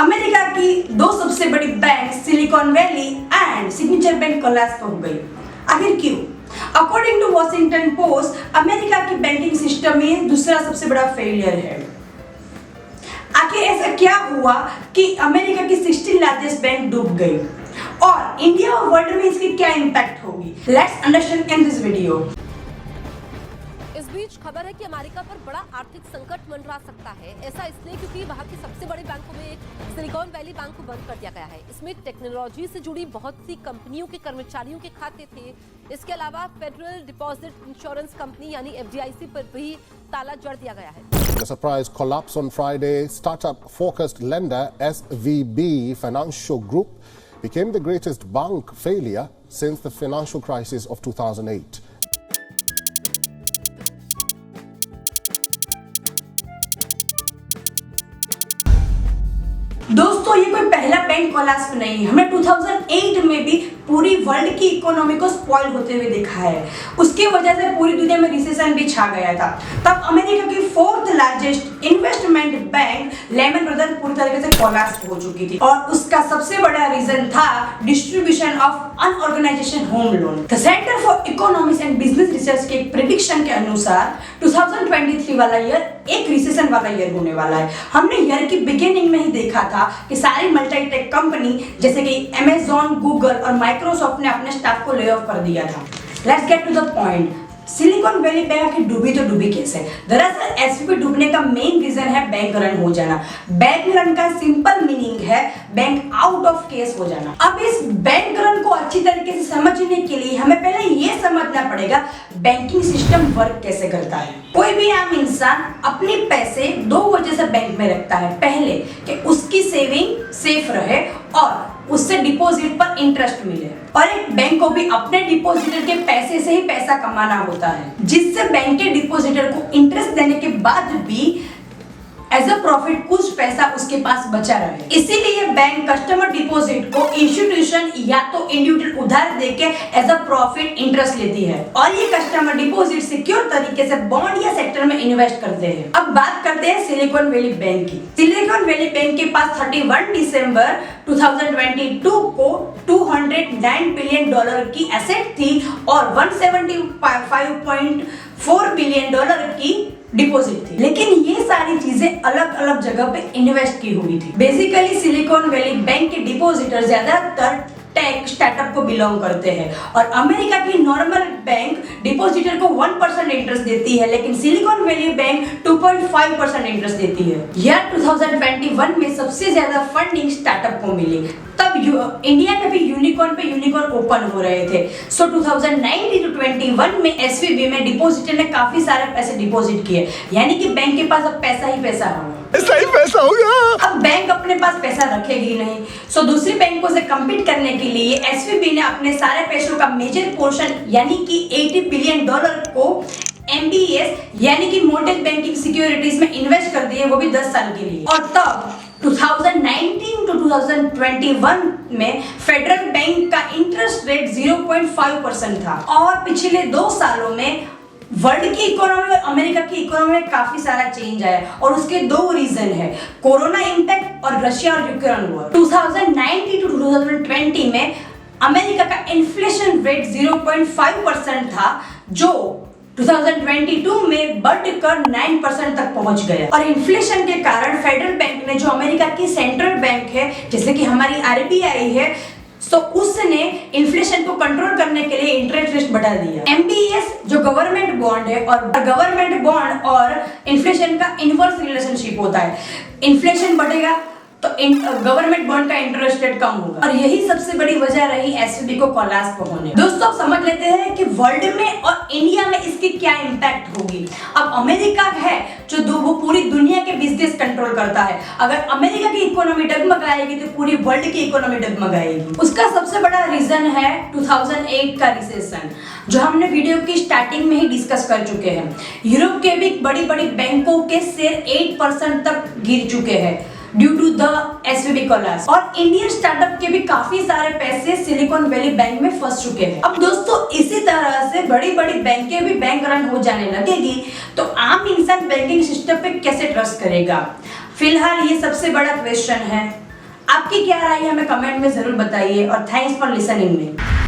America की दो सबसे बड़ी bank Silicon Valley and Signature Bank collapse हो गई। आखिर क्यों? According to Washington Post, America की बैंकिंग सिस्टम में दूसरा सबसे बड़ा फेलियर है। आखिर ऐसा क्या हुआ कि अमेरिका की 16 लार्जेस्ट बैंक डूब गई और इंडिया और वर्ल्ड में इसकी क्या इंपैक्ट होगी? Let's understand in this video. इस बीच खबर है कि अमेरिका पर बड़ा आर्थिक संकट मंडरा सकता है। ऐसा इसलिए क्योंकि वहां के सबसे बड़े बैंकों में एक सिलिकॉन वैली बैंक को बंद कर दिया गया है। इसमें टेक्नोलॉजी से जुड़ी बहुत सी कंपनियों के कर्मचारियों के खाते थे। इसके अलावा फेडरल डिपॉजिट इंश्योरेंस कंपनी यानी FDIC पर भी ताला जड़ दिया गया है। The surprise collapse on Friday, startup-focused lender SVB Financial Group became the greatest bank failure since the financial crisis of 2008. दोस्तों, ये कोई पहला बैंक कोलैप्स नहीं है। हमने 2008 में भी पूरी वर्ल्ड की इकोनॉमी को स्पॉइल होते हुए देखा है। उसकी वजह से पूरी दुनिया में रिसेशन भी छा गया था। तब अमेरिका की 4th largest investment bank Lehman Brothers पूरी तरीके से कोलैप्स हो चुकी थी और उसका सबसे बड़ा रीजन था distribution of unorganisation home loan. The Centre for Economics and Business Research के प्रेडिक्शन के अनुसार 2023 वाला ईयर एक रिसेशन वाला ईयर होने वाला है। हमने ईयर की बिगिनिंग में ही देखा था कि सारी मल्टीटेक कंपनी जैसे कि अमेज़न, गूगल और माइक्रोसॉफ्ट ने अपने स्टाफ को ले ऑफ कर दिया था। Let's get to the point. Silicon Valley Bank की डूबी तो डूबी कैसे? दरअसल एसवीबी डूबने का मेन रीजन है बैंक रन हो जाना। बैंक रन का सिंपल मीनिंग है बैंक आउट ऑफ केस हो जाना। अब इस बैंक रन को अच्छी तरीके से समझने के लिए हमें पहले ये समझना पड़ेगा बैंकिंग सिस्टम वर्क कैसे करता है। कोई भी आम इंसान अपने पैसे दो वजह से बैंक में रखता है। पहले कि उसकी सेविंग सेफ रहे और उससे डिपॉजिट पर इंटरेस्ट मिले, और एक बैंक को भी अपने डिपॉजिटर के पैसे से ही पैसा कमाना होता है, जिससे बैंक के डिपॉजिटर को इंटरेस्ट देने के बाद भी एज अ प्रॉफिट कुछ पैसा उसके पास बचा रहे। इसीलिए बैंक कस्टमर डिपॉजिट को इंस्टीट्यूशन या तो इंडिविजुअल उधार देके एज अ प्रॉफिट इंटरेस्ट लेती है और ये कस्टमर डिपॉजिट सिक्योर तरीके से बॉन्ड या सेक्टर में इन्वेस्ट करते हैं। अब बात करते हैं सिलिकॉन वैली बैंक की। सिलिकॉन वैली बैंक के पास 31 दिसंबर 2022 को $209 बिलियन की एसेट थी और $175.4 बिलियन की डिपॉजिट थी। लेकिन ये सारी चीजें अलग अलग जगह पे इन्वेस्ट की हुई थी। बेसिकली सिलिकॉन वैली बैंक के डिपॉजिटर ज्यादातर टेक स्टार्टअप को बिलोंग करते हैं और अमेरिका की नॉर्मल बैंक डिपॉजिटर को 1% इंटरेस्ट देती है, लेकिन सिलिकॉन वैली बैंक 2.5% इंटरेस्ट देती है। यह 2021 में सबसे ज्यादा फंडिंग स्टार्टअप को मिली। तब इंडिया में भी यूनिकॉर्न पे यूनिकॉर्न ओपन हो रहे थे। सो 2019 to 21 में एसवीबी में डिपॉजिटर ने काफी सारे पैसे डिपॉजिट किए, यानी कि बैंक के पास अब पैसा ही पैसा होगा। सही पैसा होगा। अब बैंक अपने पास पैसा रखेगी नहीं, सो दूसरी बैंकों से कम्पीट करने के लिए एसवीबी ने अपने सारे पैसों का मेजर पोर्शन यानी कि $80 बिलियन को MBS यानी कि मॉर्गेज बैंकिंग सिक्योरिटीज में इन्वेस्ट कर दिए, वो भी 10 साल के लिए। और तब 2019 to 2021 में फेडरल बैंक का इंटरेस्ट रेट 0.5% था और पिछले 2 सालों में वर्ल्ड की इकोनॉमी और अमेरिका की इकोनॉमी में काफी सारा चेंज आया और उसके 2 रीजन है, कोरोना इंपैक्ट और रशिया और यूक्रेन वॉर। 2019 to 2020 में अमेरिका का इन्फ्लेशन रेट 0.5% था जो 2022 में बढ़कर 9% तक पहुंच गया और इन्फ्लेशन के कारण फेडरल बैंक ने, जो अमेरिका की सेंट्रल बैंक है जैसे कि हमारी RBI है, तो उसने इन्फ्लेशन को कंट्रोल करने के लिए इंटरेस्ट रेट बढ़ा दिया। MBS जो गवर्नमेंट बॉन्ड है और गवर्नमेंट बॉन्ड और इन्फ्लेशन का इनवर्स रिलेशनशिप होता है। इन्फ्लेशन बढ़ेगा तो गवर्नमेंट बॉन्ड का इंटरेस्ट रेट कम होगा और यही सबसे बड़ी वजह रही एसवीबी को कोलैप्स होने। दोस्तों, अब समझ लेते हैं कि वर्ल्ड में और इंडिया में इसकी क्या इंपैक्ट होगी। अब अमेरिका है जो वो पूरी दुनिया के बिजनेस कंट्रोल करता है। अगर अमेरिका की इकोनॉमी डगमगाएगी तो पूरी वर्ल्ड की इकोनॉमी डगमगाएगी। उसका सबसे बड़ा रीजन है 2008 का रिसेशन, जो हमने वीडियो की स्टार्टिंग में ही डिस्कस कर चुके हैं। यूरोप के भी बड़ी बड़ी बैंकों के शेयर 8% तक गिर चुके हैं due to the SVB collapse और इंडियन स्टार्टअप के भी काफी सारे पैसे सिलिकॉन वैली बैंक में फंस चुके हैं। अब दोस्तों, इसी तरह से बड़ी बड़ी बैंकें भी बैंक रन हो जाने लगेगी तो आम इंसान बैंकिंग सिस्टम पे कैसे ट्रस्ट करेगा? फिलहाल ये सबसे बड़ा क्वेश्चन है। आपकी क्या राय है हमें कमेंट में जरूर बताइए और थैंक्स फॉर लिसनिंग में।